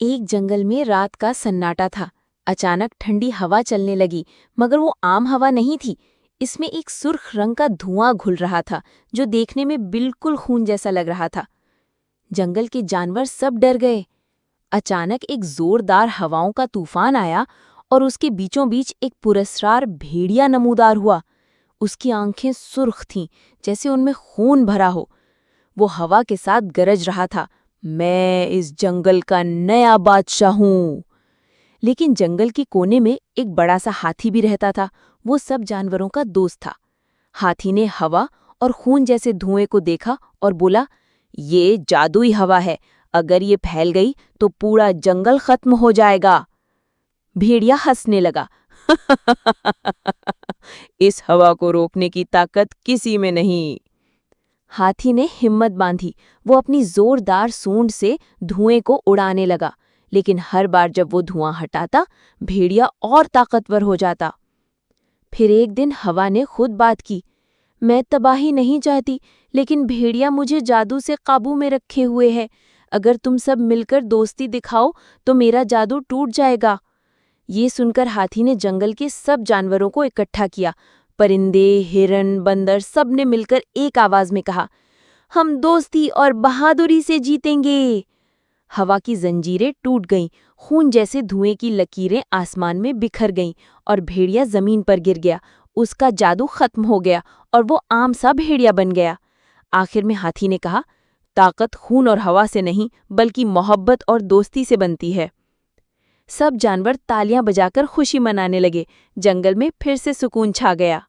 एक जंगल में रात का सन्नाटा था। अचानक ठंडी हवा चलने लगी, मगर वो आम हवा नहीं थी। इसमें एक सुर्ख रंग का धुआं घुल रहा था, जो देखने में बिल्कुल खून जैसा लग रहा था। जंगल के जानवर सब डर गए। अचानक एक जोरदार हवाओं का तूफान आया और उसके बीचों बीच एक पुरस्कार भेड़िया नमूदार हुआ। उसकी आंखें सुर्ख थीं, जैसे उनमें खून भरा हो। वो हवा के साथ गरज रहा था, मैं इस जंगल का नया बादशाह हूँ। लेकिन जंगल के कोने में एक बड़ा सा हाथी भी रहता था। वो सब जानवरों का दोस्त था। हाथी ने हवा और खून जैसे धुएं को देखा और बोला, ये जादुई हवा है, अगर ये फैल गई तो पूरा जंगल खत्म हो जाएगा। भेड़िया हंसने लगा, इस हवा को रोकने की ताकत किसी में नहीं। हाथी ने हिम्मत बांधी। वो अपनी जोरदार सूंड से धुएं को उड़ाने लगा, लेकिन हर बार जब वो धुआं हटाता, भेड़िया और ताकतवर हो जाता। फिर एक दिन हवा ने खुद बात की, मैं तबाही नहीं चाहती, लेकिन भेड़िया मुझे जादू से काबू में रखे हुए है। अगर तुम सब मिलकर दोस्ती दिखाओ तो मेरा जादू टूट जाएगा। ये सुनकर हाथी ने जंगल के सब जानवरों को इकट्ठा किया। परिंदे, हिरन, बंदर सब ने मिलकर एक आवाज में कहा, हम दोस्ती और बहादुरी से जीतेंगे। हवा की जंजीरें टूट गईं, खून जैसे धुएं की लकीरें आसमान में बिखर गईं और भेड़िया जमीन पर गिर गया। उसका जादू खत्म हो गया और वो आम सा भेड़िया बन गया। आखिर में हाथी ने कहा, ताकत खून और हवा से नहीं, बल्कि मोहब्बत और दोस्ती से बनती है। सब जानवर तालियां बजाकर खुशी मनाने लगे। जंगल में फिर से सुकून छा गया।